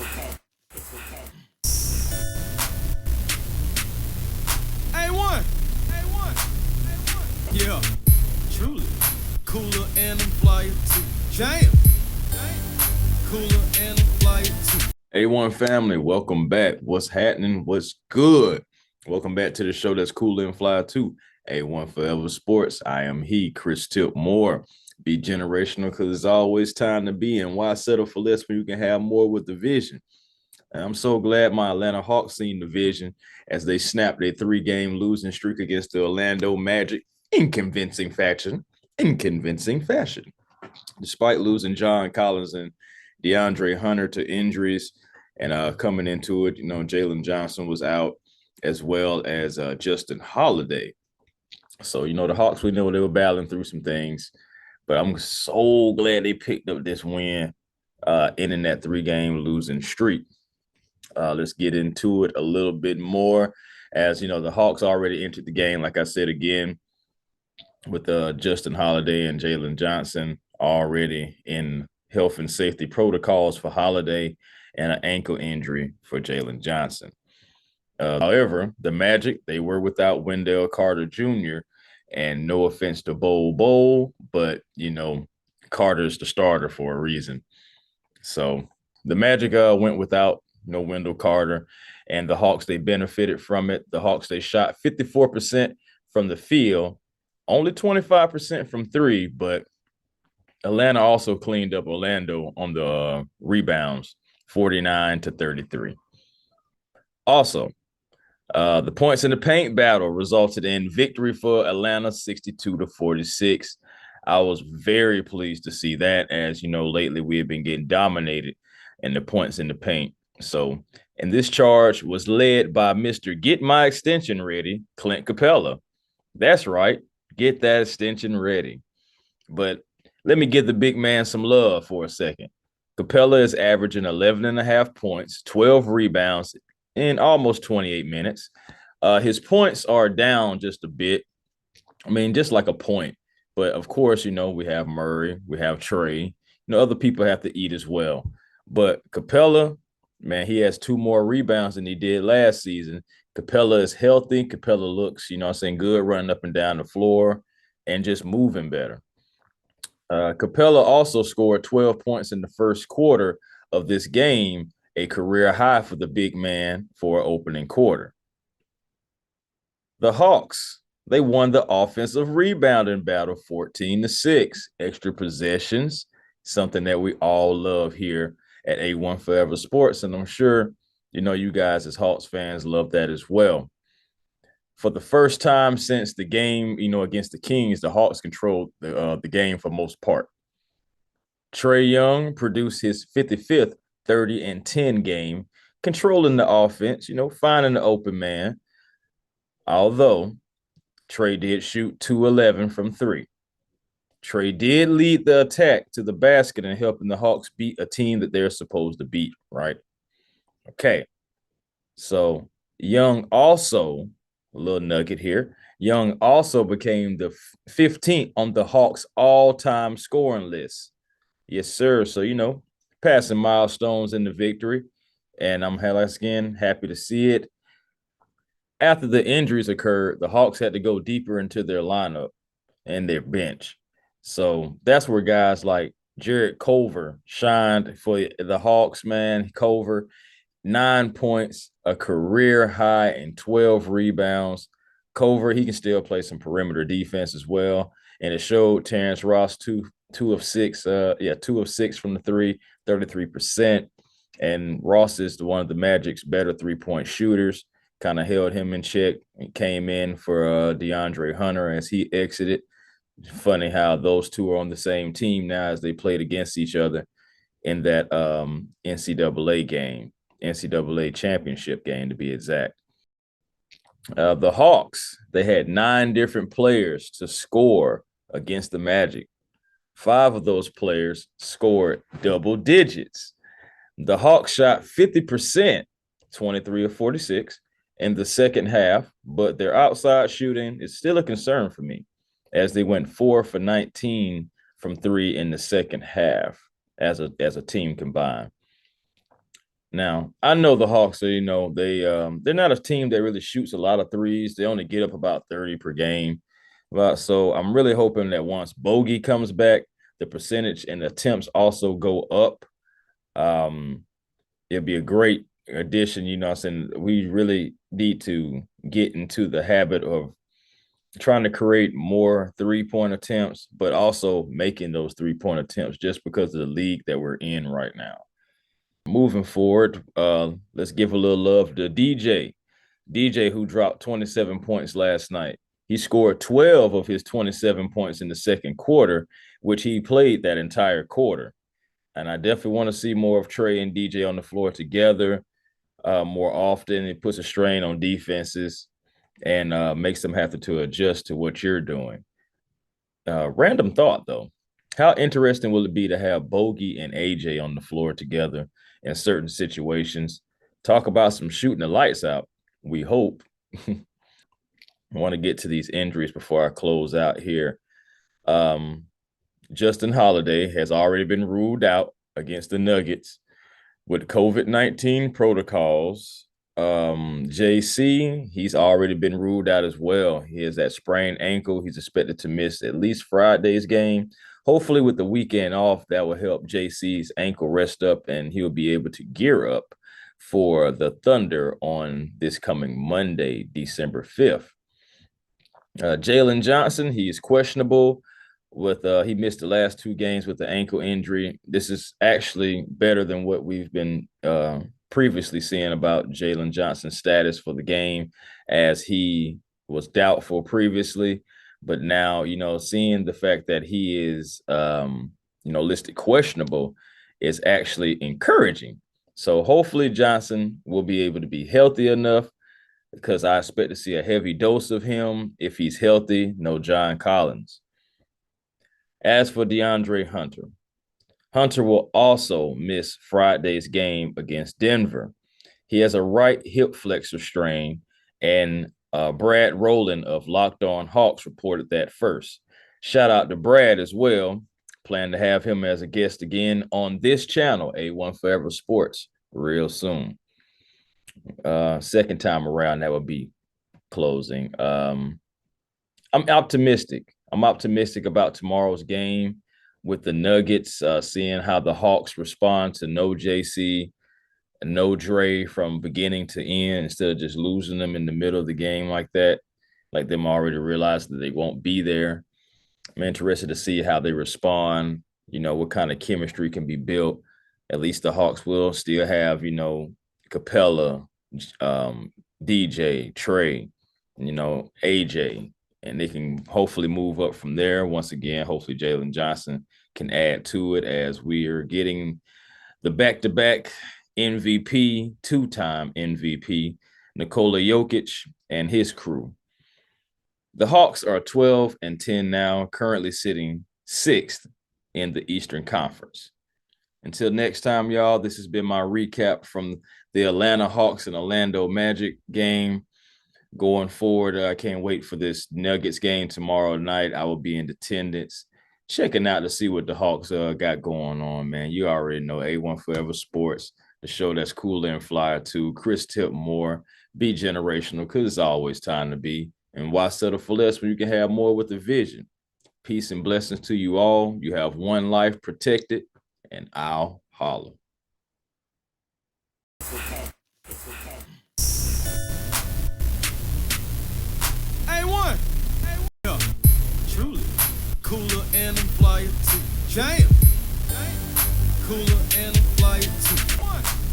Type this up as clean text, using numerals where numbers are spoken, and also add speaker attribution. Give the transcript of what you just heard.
Speaker 1: A1. A1. A1. Yeah. Truly. Cooler and I'm flyer too. Damn. Cooler and I'm flyer too.
Speaker 2: A1 family, welcome back. What's happening? What's good? Welcome back to the show that's cool and fly too. A1 Forever Sports. I am Chris Tip Moore. Be generational because it's always time to be. And why settle for less when you can have more with the vision? And I'm so glad my Atlanta Hawks seen the vision as they snapped a 3-game losing streak against the Orlando Magic in convincing fashion. Despite losing John Collins and DeAndre Hunter to injuries and coming into it, Jalen Johnson was out as well as Justin Holiday. So, the Hawks, we know they were battling through some things, but I'm so glad they picked up this win ending that 3-game losing streak. Let's get into it a little bit more as, the Hawks already entered the game, like I said, again, with Justin Holiday and Jalen Johnson already in health and safety protocols for Holiday and an ankle injury for Jalen Johnson. However, the Magic, they were without Wendell Carter Jr., and no offense to Bol, but, Carter's the starter for a reason. So the Magic went without Wendell Carter, and the Hawks, they benefited from it. The Hawks, they shot 54% from the field, only 25% from three, but Atlanta also cleaned up Orlando on the rebounds, 49-33. Also, the points in the paint battle resulted in victory for Atlanta, 62-46. I was very pleased to see that, as lately we have been getting dominated in the points in the paint. So, and this charge was led by Mr. Get My Extension Ready, Clint Capela. That's right, get that extension ready. But let me give the big man some love for a second. Capela is averaging 11.5 points, 12 rebounds in almost 28 minutes. His points are down just a bit. I mean, just like a point. But of course, we have Murray, we have Trey. Other people have to eat as well. But Capela, man, he has 2 more rebounds than he did last season. Capela is healthy. Capela looks, good running up and down the floor and just moving better. Capela also scored 12 points in the first quarter of this game, a career high for the big man for opening quarter. The Hawks, they won the offensive rebounding battle 14-6. Extra possessions, something that we all love here at A1 Forever Sports, and I'm sure, you guys as Hawks fans love that as well. For the first time since the game, against the Kings, the Hawks controlled the game for most part. Trae Young produced his 55th 30-10 game, controlling the offense, finding the open man. Although Trae did shoot 2-11 from 3. Trae did lead the attack to the basket and helping the Hawks beat a team that they're supposed to beat, right? Okay. So Young also, a little nugget here, Young also became the 15th on the Hawks all-time scoring list. Yes, sir. So, passing milestones in the victory, and I'm happy to see it. After the injuries occurred, the Hawks had to go deeper into their lineup and their bench. So that's where guys like Jarrett Culver shined for the Hawks, man. Culver, 9 points, a career high, and 12 rebounds. Culver, he can still play some perimeter defense as well. And it showed Terrence Ross two of six from the three, 33%. And Ross is one of the Magic's better 3-point shooters. Kind of held him in check and came in for DeAndre Hunter as he exited. Funny how those two are on the same team now as they played against each other in that NCAA game, NCAA championship game to be exact. The Hawks, they had 9 different players to score against the Magic. 5 of those players scored double digits. The Hawks shot 50%, 23 of 46 in the second half, but their outside shooting is still a concern for me as they went 4 for 19 from 3 in the second half as a team combined. Now, I know the Hawks are, they're not a team that really shoots a lot of threes. They only get up about 30 per game. But so I'm really hoping that once Bogey comes back, the percentage and attempts also go up. Um, It'll be a great addition. I'm saying we really need to get into the habit of trying to create more 3-point attempts, but also making those 3-point attempts just because of the league that we're in right now. Moving forward, let's give a little love to DJ. DJ, who dropped 27 points last night. He scored 12 of his 27 points in the second quarter, which he played that entire quarter. And I definitely want to see more of Trey and DJ on the floor together more often. It puts a strain on defenses and makes them have to adjust to what you're doing. Random thought, though. How interesting will it be to have Bogey and AJ on the floor together in certain situations? Talk about some shooting the lights out. We hope. I want to get to these injuries before I close out here. Justin Holiday has already been ruled out against the Nuggets with COVID-19 protocols. JC, he's already been ruled out as well. He has that sprained ankle. He's expected to miss at least Friday's game. Hopefully, with the weekend off, that will help JC's ankle rest up and he'll be able to gear up for the Thunder on this coming Monday, December 5th. Jalen Johnson, he is questionable with he missed the last 2 games with the ankle injury. This is actually better than what we've been previously seeing about Jalen Johnson's status for the game, as he was doubtful previously. But now, seeing the fact that he is, listed questionable is actually encouraging. So hopefully Johnson will be able to be healthy enough, because I expect to see a heavy dose of him if he's healthy. No John Collins. As for DeAndre Hunter, Hunter will also miss Friday's game against Denver. He has a right hip flexor strain, and Brad Rowland of Locked On Hawks reported that first. Shout out to Brad as well. Plan to have him as a guest again on this channel, A1 Forever Sports, real soon. Second time around, that would be closing. I'm optimistic. I'm optimistic about tomorrow's game with the Nuggets, seeing how the Hawks respond to no JC and no Dre from beginning to end, instead of just losing them in the middle of the game like that, like them already realized that they won't be there. I'm interested to see how they respond, what kind of chemistry can be built. At least the Hawks will still have, Capela, DJ, Trey, AJ, and they can hopefully move up from there. Once again, hopefully Jalen Johnson can add to it, as we are getting the back-to-back MVP, 2-time MVP, Nikola Jokic and his crew. The Hawks are 12-10 now, currently sitting 6th in the Eastern Conference. Until next time, y'all, this has been my recap from the Atlanta Hawks and Orlando Magic game. Going forward, I can't wait for this Nuggets game tomorrow night. I will be in attendance, checking out to see what the Hawks got going on, man. You already know A1 Forever Sports, the show that's cooler and flyer too. Chris Tipmore, be generational, because it's always time to be. And why settle for less when you can have more with a vision? Peace and blessings to you all. You have one life protected, and I'll holler.
Speaker 1: A1. Yeah, truly. Cooler and I'm flyer too. Jam. Cooler